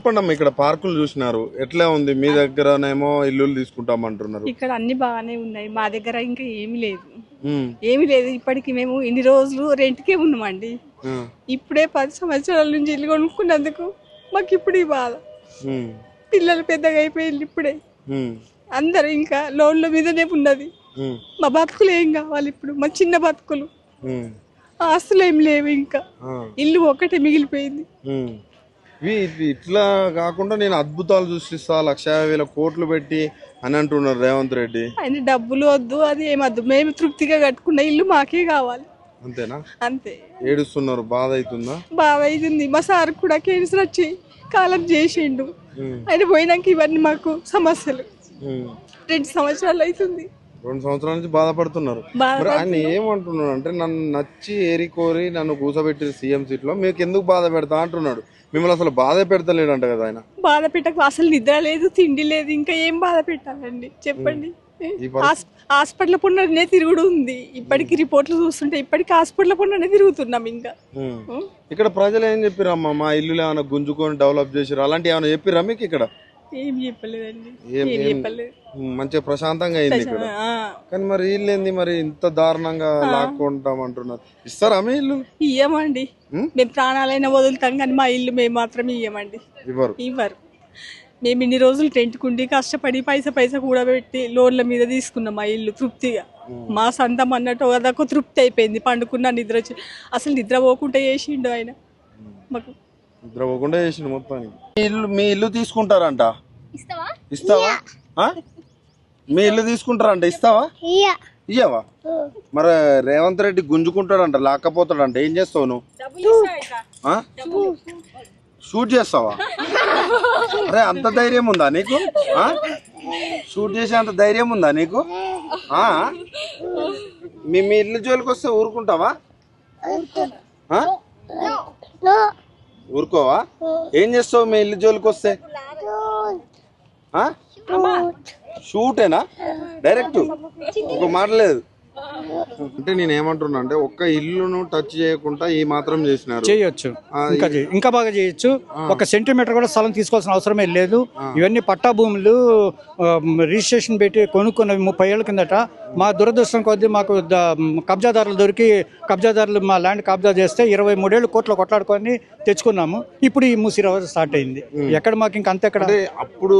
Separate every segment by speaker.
Speaker 1: చెప్పండి అమ్మా, ఇక్కడ పార్కులు చూసినారు, ఎట్లా ఉంది? మీ దగ్గరనేమో ఇల్లు తీసుకుంటామంటున్నారు.
Speaker 2: ఇక్కడ అన్ని బాగానే ఉన్నాయి, మా దగ్గర ఇంకా ఏమీ లేదు. ఏమీ లేదు. ఇప్పటికి మేము ఇన్ని రోజులు రెంట్కే ఉన్నామండి. ఇప్పుడే 10 సంవత్సరాల నుంచి ఇల్లు కొనుక్కున్నందుకు మాకు ఇప్పుడు ఈ బాధ. పిల్లలు పెద్దగా అయిపోయింది ఇప్పుడే. అందరు ఇంకా లోన్ల మీదనే ఉన్నది. మా బతుకులు ఏం కావాలి ఇప్పుడు? మా చిన్న బతుకులు, ఆస్తులు ఏం లేవు. ఇంకా ఇల్లు ఒక్కటే మిగిలిపోయింది.
Speaker 1: ఇట్లా కాకుండా నేను అద్భుతాలు సృష్టిస్తా 1,50,000 కోట్లు పెట్టి అని అంటున్నారు రేవంత్ రెడ్డి.
Speaker 2: ఆయన డబ్బులు వద్దు, అది ఏమద్దు, మేము తృప్తిగా కట్టుకున్న ఇల్లు మాకే కావాలి.
Speaker 1: అంతేనా?
Speaker 2: అంతే.
Speaker 1: ఏడుస్తున్నారు, బాధ అవుతుందా?
Speaker 2: బాధ అవుతుంది. మా సార్ కూడా క్యాన్సర్ వచ్చి కాలం చేసిండు. ఆయన పోయినాక ఇవన్నీ మాకు సమస్యలు. 2 సంవత్సరాలు అవుతుంది.
Speaker 1: 2 సంవత్సరాల నుంచి బాధపడుతున్నారు. ఆయన ఏమంటున్నాడు అంటే, నన్ను నచ్చి ఏరికోరి నన్ను కూసబెట్టి సీఎం సీట్ లో మీకు ఎందుకు బాధ పెడతా అంటున్నాడు. మిమ్మల్ని అసలు బాధ పెడతలేడంట కదా ఆయన.
Speaker 2: బాధ పెట్టక అసలు నిద్ర లేదు, తిండి లేదు, ఇంకా ఏం బాధ పెట్టాలండి చెప్పండి. హాస్పిటల్ పుండనే తిరుగుడు ఉంది. ఇప్పటికి రిపోర్ట్లు చూస్తుంటే ఇప్పటికి హాస్పిటల్ పుండనే తిరుగుతున్నాం. ఇంకా
Speaker 1: ఇక్కడ ప్రజలు ఏం చెప్పిరమ్మా? మా ఇల్లు ఏమైనా గుంజుకొని డెవలప్ చేసిరు అలాంటి ఏమైనా చెప్పిరా మీకు? ఇక్కడ
Speaker 2: ఏం చెప్పలేదండి, ఏం చెప్పలేదు.
Speaker 1: మంచిగా ప్రశాంతంగా అయింది ఇక్కడ. కానీ మరి ఇల్లు ఏంది మరి ఇంత దారుణంగా లాక్కుంటాం అంటున్నారు? ఇస్తారా మీ ఇల్లు?
Speaker 2: ఇయ్యమండి. మేము ప్రాణాలైనా వదులుతాం కానీ మా ఇల్లు మేము మాత్రం ఇయ్యమండి. ఇవ్వరు. మేము ఇన్ని రోజులు టెంట్కుండి కష్టపడి పైసా కూడా పెట్టి లోన్ల మీద తీసుకున్నాం మా ఇల్లు తృప్తిగా. మా సొంతం అన్నట్టు అదొక తృప్తి అయిపోయింది. పండుకున్న నిద్ర వచ్చి అసలు నిద్ర పోకుండా చేసిండు ఆయన మాకు.
Speaker 1: నిద్ర పోకుండా చేసిండు మొత్తానికి. మీ ఇల్లు తీసుకుంటారంట, ఇస్తావా? మీ ఇల్లు తీసుకుంటారంట, ఇస్తావా? ఇయ్యవా? మరి రేవంత్ రెడ్డి గుంజుకుంటాడంట, లాక్కపోతాడంట, ఏం చేస్తావు నువ్వు? షూట్ చేస్తావా? అరే అంత ధైర్యం ఉందా నీకు? షూట్ చేసే అంత ధైర్యం ఉందా నీకు? మీ ఇల్లు జోలికి వస్తే ఊరుకుంటావా? ఊరుకోవా? ఏం చేస్తావు మీ ఇల్లు జోలికి వస్తే? షూటేనా? డైరెక్ట్ ఒక మాట లేదు అంటే నేను ఏమంటున్నా అంటే, ఒక్క ఇల్లును టచ్ చేయకుండా ఈ మాత్రం చేసినారు.
Speaker 3: చేయొచ్చు, ఇంకా బాగా చేయొచ్చు. 1 సెంటీమీటర్ కూడా స్థలం తీసుకోవాల్సిన అవసరమే లేదు. ఇవన్నీ పట్టా భూములు రిజిస్ట్రేషన్ పెట్టి కొనుక్కున్నవి 30 ఏళ్ల కిందట. మా దురదృష్టం కొద్దీ మాకు కబ్జాదారులు దొరికి కబ్జాదారులు మా ల్యాండ్ కబ్జా చేస్తే 23 ఏళ్ళు కోర్టులో కొట్లాడుకొని తెచ్చుకున్నాము. ఇప్పుడు ఈ మూసిరావు స్టార్ట్ అయింది. ఎక్కడ మాకు ఇంకా అంతెక్కడ?
Speaker 1: అప్పుడు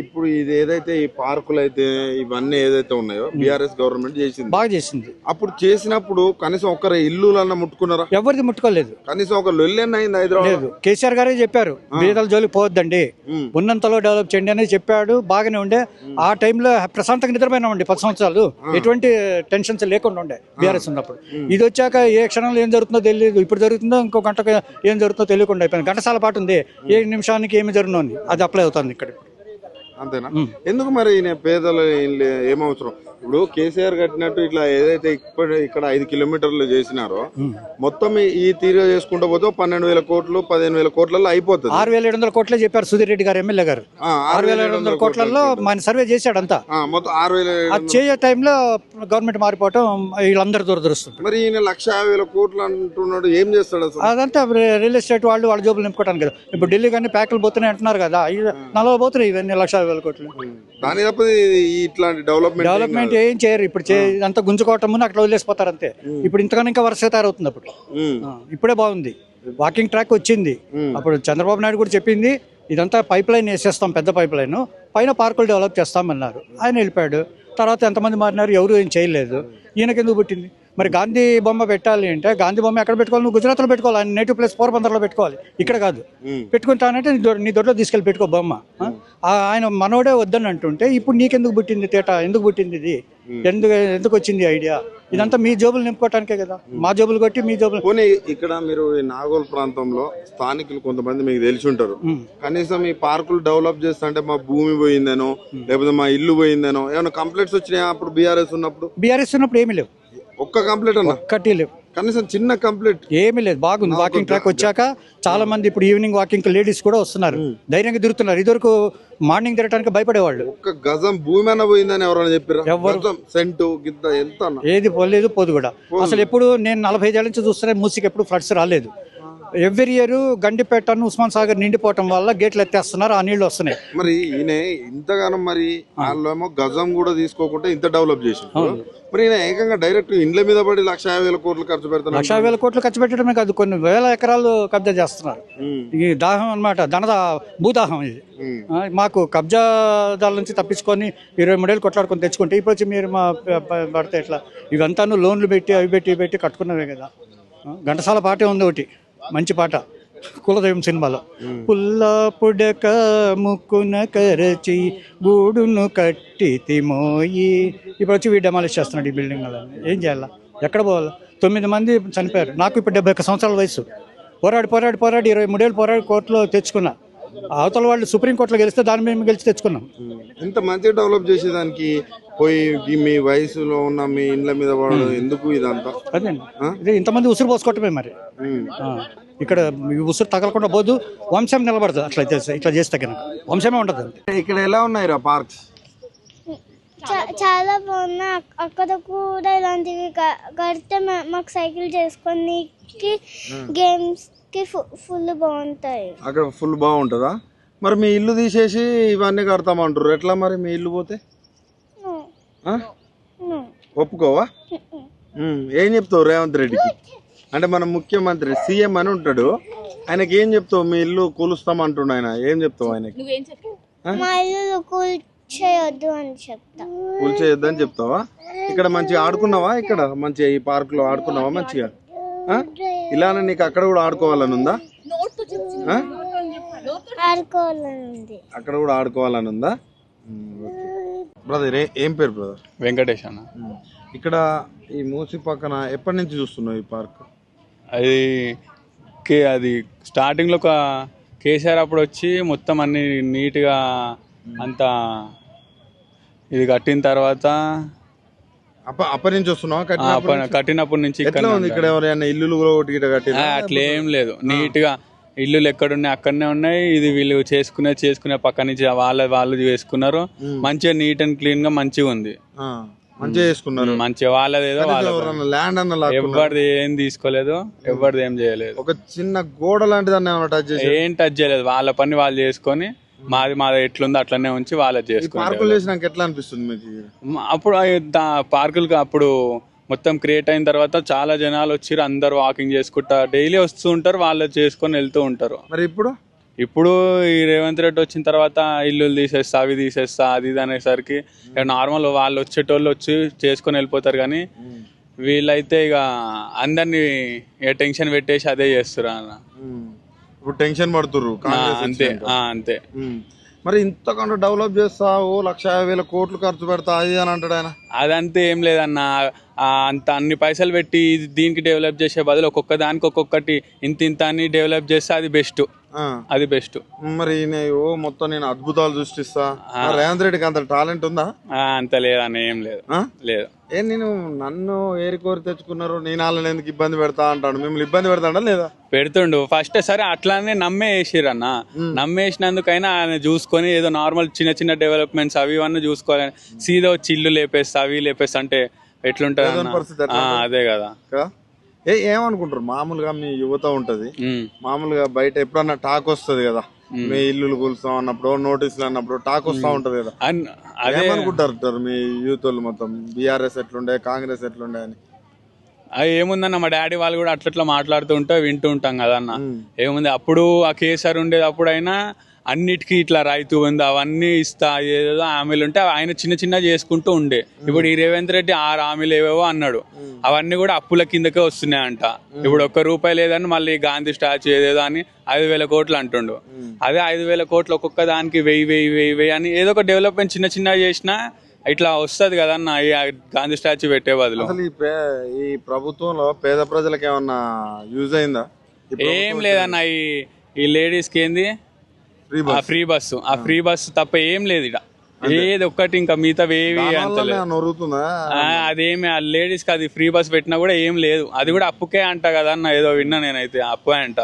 Speaker 1: ఇప్పుడు ఇది ఏదైతే ఈ పార్కులు అయితే ఇవన్నీ ఏదైతే ఉన్నాయో బీఆర్ఎస్ గవర్నమెంట్ చేసింది,
Speaker 3: బాగా చేసింది.
Speaker 1: అప్పుడు చేసినప్పుడు కనీసం ఒకరి ఇల్లు ముట్టుకున్నారా?
Speaker 3: ఎవరిది ముట్టుకోలేదు.
Speaker 1: కనీసం ఒక లొల్లెన్ అయింది హైదరాబాద్?
Speaker 3: కేసీఆర్ గారే చెప్పారు, బీదల జోలికి పోవద్దండి, ఉన్నంతలో డెవలప్ చేయండి అని చెప్పాడు. బాగానే ఉండే. ఆ టైంలో ప్రశాంతంగా నిద్రపోయినామండి 10 సంవత్సరాలు. ఎటువంటి టెన్షన్స్ లేకుండా ఉండే బీఆర్ఎస్ ఉన్నప్పుడు. ఇది వచ్చాక ఏ క్షణంలో ఏం జరుగుతుందో తెలియదు. ఇప్పుడు జరుగుతుందో ఇంకో గంటకు ఏం జరుగుతుందో తెలియకుండా అయిపోయింది. గంటసాల పాటు ఉంది, ఏ నిమిషానికి ఏమి జరుగుతుందో అని. అది అప్లై అవుతుంది ఇక్కడ.
Speaker 1: అంతేనా? ఎందుకు మరి పేదలు ఏమవసరం? ఇప్పుడు కేసీఆర్ కట్టినట్టు ఇట్లా ఏదైతే ఇక్కడ 5 కిలోమీటర్లు చేసినారో మొత్తం ఈ తీరు చేసుకుంటూ పోతే 12,000 కోట్లు 15,000 కోట్లలో అయిపోతుంది.
Speaker 3: 6,700 కోట్లే చెప్పారు సుధీర్ రెడ్డి గారు ఎమ్మెల్యే గారు. 6,700 కోట్లలో మన సర్వే చేశాడు అంతా.
Speaker 1: మొత్తం 6,000.
Speaker 3: అది చేయే టైంలో గవర్నమెంట్ మారిపోవటం వీళ్ళందరూ దురదృష్టం.
Speaker 1: మరి ఈయన 1,50,000 కోట్లు అంటున్నాడు, ఏం చేస్తాడు అసలు?
Speaker 3: అదంతా రియల్ ఎస్టేట్ వాళ్ళ జోబులు నింపుకోవడానికి కదా. ఇప్పుడు ఢిల్లీ కానీ ప్యాకులు పోతున్నాయి అంటున్నారు కదా, 40 పోతున్నాయి ఇవన్నీ 1,50,000 కోట్లు.
Speaker 1: దాని తప్ప ఇట్లాంటి డెవలప్మెంట్
Speaker 3: ఏం చేయరు. ఇప్పుడు అంతా గుంజుకోవటం అక్కడ వదిలేసిపోతారు అంతే. ఇప్పుడు ఇంతకన్నా ఇంకా వరుసగా తయారవుతుంది. అప్పుడు ఇప్పుడే బాగుంది, వాకింగ్ ట్రాక్ వచ్చింది. అప్పుడు చంద్రబాబు నాయుడు కూడా చెప్పింది, ఇదంతా పైప్ లైన్ వేసేస్తాం, పెద్ద పైప్ లైన్, పైన పార్కులు డెవలప్ చేస్తామన్నారు. ఆయన వెళ్ళిపోయాడు. తర్వాత ఎంతమంది మారినారు, ఎవరు ఏం చేయలేదు. ఈయనకెందుకు పుట్టింది? మరి గాంధీ బొమ్మ పెట్టాలి అంటే గాంధీ బొమ్మ ఎక్కడ పెట్టుకోవాలి? నువ్వు గుజరాత్లో పెట్టుకోవాలి, ఆయన నేటివ్ ప్లేస్ పోర్బందర్లో పెట్టుకోవాలి, ఇక్కడ కాదు. పెట్టుకుంటానంటే నీ దొడ్లో తీసుకెళ్ళి పెట్టుకో బొమ్మ. ఆయన మనోడే వద్దని అంటుంటే ఇప్పుడు నీకెందుకు పుట్టింది తేట? ఎందుకు పుట్టింది ఇది? ఎందుకు వచ్చింది ఐడియా? ఇదంతా మీ జోబులు నింపుకోవటానికే కదా. మా జోబులు కొట్టి మీ జోబులు.
Speaker 1: ఇక్కడ మీరు నాగోల్ ప్రాంతంలో స్థానికులు కొంతమంది మీకు తెలిసి ఉంటారు, కనీసం ఈ పార్కులు డెవలప్ చేస్తా అంటే మా భూమి పోయిందనో లేకపోతే మా ఇల్లు పోయిందనో ఏమైనా కంప్లైంట్స్ వచ్చినాయా? అప్పుడు బీఆర్ఎస్ ఉన్నప్పుడు ఏమీ లేవు. ఒక్క కంప్లైంట్ అన్న? ఒక్కటి లేవు. కనీసం చిన్న కంప్లైంట్ ఏమీ లేదు. బాగుంది. వాకింగ్ ట్రాక్ వచ్చాక చాలా మంది ఇప్పుడు ఈవినింగ్ వాకింగ్ లేడీస్ కూడా వస్తున్నారు, ధైర్యంగా తిరుగుతున్నారు. ఇదివరకు మార్నింగ్ తిరగడానికి భయపడేవాళ్ళు. ఒక్క గజం భూమి అన్న పోయిందని ఎవరైనా చెప్పారు? ఎవరు? సెంటు గిద్ద ఎంత ఏది పోలేదు, పోదు కూడా. అసలు ఎప్పుడు నేను 45 ఏళ్ళ నుంచి చూస్తున్నా మూసికి ఎప్పుడు ఫ్లడ్స్ రాలేదు.
Speaker 3: ఎవ్రీ ఇయర్ గండిపేటను ఉస్మాన్ సాగర్ నిండిపోవటం వల్ల గేట్లు ఎత్తేస్తున్నారు, ఆ నీళ్లు వస్తున్నాయి.
Speaker 1: మరి ఈయన ఇంతగానం మరి వాళ్ళేమో గజం కూడా తీసుకోకుండా ఇంత డెవలప్ చేసిండు. మరి ఈయన ఏకంగా డైరెక్ట్ ఇండ్ల మీద పడి 1,50,000 కోట్లు ఖర్చు పెడతాను.
Speaker 3: 1,50,000 కోట్లు ఖర్చు పెట్టడమే కాదు, కొన్ని వేల ఎకరాలు కబ్జా చేస్తున్నారు. ఈ దాహం అన్నమాట, భూదాహం ఇది. మాకు కబ్జాదారుల నుంచి తప్పించుకొని 23 ఏళ్ళు కొట్లాడుకొని తెచ్చుకుంటే ఇప్పుడు వచ్చి మీరు మా పడితే ఎట్లా? ఇవంతాను లోన్లు పెట్టి అవి పెట్టి కట్టుకున్నవే కదా. ఘంటసాల పాటే ఉంది ఒకటి మంచి పాట, కులదైవం సినిమాలో. పుల్ల పుడక ముక్కున కరచి గూడును కట్టి తిమోయి. ఇప్పుడు వచ్చి వీడు డెమాలిష్ చేస్తున్నాడు ఈ బిల్డింగ్. ఏం చేయాలా? ఎక్కడ పోవాలా? 9 మంది చనిపోయారు. నాకు ఇప్పుడు 71 సంవత్సరాల వయసు. పోరాడి 23 ఏళ్ళు పోరాడి కోర్టులో తెచ్చుకున్నా. అవతల వాళ్ళు సుప్రీంకోర్టులో గెలిస్తే దాని మేము గెలిచి తెచ్చుకున్నాం.
Speaker 1: ఇంత మంచిగా డెవలప్ చేసేదానికి పోయి మీ వయసులో ఉన్న మీ ఇండ్ల మీద పడడం ఎందుకు ఇదంతా?
Speaker 3: అదేండి, ఇది ఇంతమంది ఉసురు పోసుకోవటమే. మరి ఇక్కడ ఉసురు తగలకుండా పోదు, వంశం నిలబడదు. ఇట్లా చేస్తే కనుక వంశమే ఉండదు.
Speaker 1: ఇక్కడ ఎలా ఉన్నాయి రా పార్క్స్?
Speaker 4: చాలా బాగున్నాయి. అక్కడ కూడా ఇలాంటివి కడితే మాకు సైకిల్ చేసుకొని గేమ్స్ కి ఫుల్ బాగుంటాయి.
Speaker 1: అక్కడ ఫుల్ బాగుంటుందా? మరి మీ ఇల్లు తీసేసి ఇవన్నీ కడతామంటారు, ఎట్లా మరి మీ ఇల్లు పోతే? ఒప్పుకోవా? ఏం చెప్తావు రేవంత్ రెడ్డికి? అంటే మన ముఖ్యమంత్రి సీఎం అని ఉంటాడు, ఆయనకి ఏం చెప్తావు? మీ ఇల్లు కూలుస్తామంటుండు ఆయన, ఏం చెప్తావు ఆయనకి?
Speaker 4: మా ఇల్లు కూల్చేయొద్దు అని చెప్తా.
Speaker 1: కూల్చేయొద్దు అని చెప్తావా? ఇక్కడ మంచిగా ఆడుకున్నావా? ఇక్కడ మంచిగా ఈ పార్క్ లో ఆడుకున్నావా మంచిగా? ఇలానే నీకు అక్కడ కూడా ఆడుకోవాలని ఉందా? అక్కడ కూడా ఆడుకోవాలని ఉందా? బ్రదర్ ఏం పేరు బ్రదర్?
Speaker 5: వెంకటేష్ అన్న.
Speaker 1: ఇక్కడ ఈ మూసి పక్కన ఎప్పటి నుంచి చూస్తున్నావు ఈ పార్క్?
Speaker 5: అది స్టార్టింగ్లో ఒక కేసీఆర్ అప్పుడు వచ్చి మొత్తం అన్ని నీట్గా అంతా ఇది కట్టిన తర్వాత
Speaker 1: అప్పటి నుంచి వస్తున్నావా?
Speaker 5: కట్టినప్పటి నుంచి
Speaker 1: ఇక్కడ ఎవరైనా ఇల్లు కట్టి
Speaker 5: అట్లా ఏం లేదు, నీట్గా ఇల్లు ఎక్కడున్నాయి అక్కడనే ఉన్నాయి. ఇది వీళ్ళు చేసుకునే పక్క నుంచి వాళ్ళు చేసుకున్నారు. మంచిగా నీట్ అండ్ క్లీన్ గా మంచిగా ఉంది.
Speaker 1: మంచిగా చేసుకున్నారు.
Speaker 5: మంచిగా వాళ్ళదేదో
Speaker 1: ల్యాండ్ అన్న
Speaker 5: ఎవరిది ఏం తీసుకోలేదు, ఎవరిది ఏం చేయలేదు.
Speaker 1: ఒక చిన్న గోడ లాంటిది
Speaker 5: ఏం టచ్ చేయలేదు. వాళ్ళ పని వాళ్ళు చేసుకొని మాది ఎట్లుందో అట్లనే ఉంచి వాళ్ళది చేసుకున్నారు.
Speaker 1: ఎట్లా అనిపిస్తుంది మీకు?
Speaker 5: అప్పుడు పార్కులు అప్పుడు మొత్తం క్రియేట్ అయిన తర్వాత చాలా జనాలు వచ్చి అందరు వాకింగ్ చేసుకుంటా డైలీ వస్తూ ఉంటారు, వాళ్ళు చేసుకొని వెళ్తూ ఉంటారు.
Speaker 1: మరి
Speaker 5: ఇప్పుడు ఈ రేవంత్ రెడ్డి వచ్చిన తర్వాత ఇల్లు తీసేస్తా అవి తీసేస్తా అది ఇది అనేసరికి నార్మల్ వాళ్ళు వచ్చేటోళ్ళు వచ్చి చేసుకొని వెళ్ళిపోతారు. కానీ వీళ్ళైతే ఇక అందరినీ టెన్షన్ పెట్టేసి అదే చేస్తున్నారు అన్న.
Speaker 1: ఇప్పుడు టెన్షన్ పడుతుర్రు.
Speaker 5: అంతే.
Speaker 1: మరి ఇంతకంటే డెవలప్ చేస్తావు 1,50,000 కోట్లు ఖర్చు పెడతా అది అని అంటాడు ఆయన.
Speaker 5: అదంతా ఏం లేదన్న, అంత అన్ని పైసలు పెట్టి దీనికి డెవలప్ చేసే బదులు ఒక్కొక్క దానికి ఒక్కొక్కటి ఇంత అని డెవలప్ చేస్తే అది బెస్ట్.
Speaker 1: మరి మొత్తం నేను అద్భుతాలు సృష్టిస్తా. రేవంత్ రెడ్డికి అంత టాలెంట్ ఉందా?
Speaker 5: అంత లేదన్న, ఏం లేదు.
Speaker 1: నేను నన్ను ఏరి కోరి తెచ్చుకున్నారు, నేను వాళ్ళని ఎందుకు ఇబ్బంది పెడతా అంటాడు. మిమ్మల్ని ఇబ్బంది పెడతాడా లేదా?
Speaker 5: పెడుతుండు ఫస్ట్. సరే అట్లానే నమ్మేసిరన్న, నమ్మేసినందుకైనా ఆయన చూసుకొని ఏదో నార్మల్ చిన్న డెవలప్మెంట్స్ అవి ఇవన్నీ చూసుకోవాలి. సీదా వచ్చి ఇల్లు లేపేస్తా అవి లేపేస్తా అంటే ఎట్లుంటది? అదే కదా.
Speaker 1: ఏమనుకుంటారు మామూలుగా మీ యువత ఉంటది, మామూలుగా బయట ఎప్పుడన్నా టాక్ వస్తుంది కదా, మీ ఇల్లు కూల్స్తాం అన్నప్పుడు నోటీసులు అన్నప్పుడు టాక్ వస్తా ఉంటది కదా, ఏమనుకుంటారు మీ యూత్ వాళ్ళు మొత్తం? బీఆర్ఎస్ ఎట్లుండే, కాంగ్రెస్ ఎట్లుండే అని?
Speaker 5: అది ఏముందన్న, మా డాడీ వాళ్ళు కూడా అట్లా మాట్లాడుతూ ఉంటే వింటూ ఉంటాం కదా అన్న. ఏముంది అప్పుడు ఆ కేసీఆర్ ఉండేది, అప్పుడైనా అన్నిటికీ ఇట్లా రైతు ఉంది అవన్నీ ఇస్తా ఏదేదో హామీలు ఉంటే ఆయన చిన్న చేసుకుంటూ ఉండే. ఇప్పుడు ఈ రేవంత్ రెడ్డి 6 హామీలు ఏవేవో అన్నాడు, అవన్నీ కూడా అప్పుల కిందకే వస్తున్నాయంట. ఇప్పుడు ₹1 లేదని మళ్ళీ గాంధీ స్టాచ్యూ ఏదేదో అని 5,000 కోట్లు అంటుండు. అదే 5,000 కోట్లు ఒక్కొక్క దానికి 1000 అని ఏదో ఒక డెవలప్మెంట్ చిన్న చేసినా ఇట్లా వస్తుంది కదన్న, ఈ గాంధీ స్టాచ్యూ పెట్టే బదులు.
Speaker 1: అసలు ఈ ప్రభుత్వంలో పేద ప్రజలకు ఏమన్నా యూజ్ అయిందా?
Speaker 5: ఏం లేదన్న. ఈ లేడీస్కి ఏంది ఫ్రీ బస్సు తప్ప ఏం లేదు ఇక్కడ. ఏది ఒక్కటి ఇంకా మిగతా ఏవి అదేమి ఆ లేడీస్ కి అది ఫ్రీ బస్ పెట్టినా కూడా ఏం లేదు. అది కూడా అప్పుకే అంట కదా అన్న, ఏదో విన్నా నేనైతే అప్పు అంట.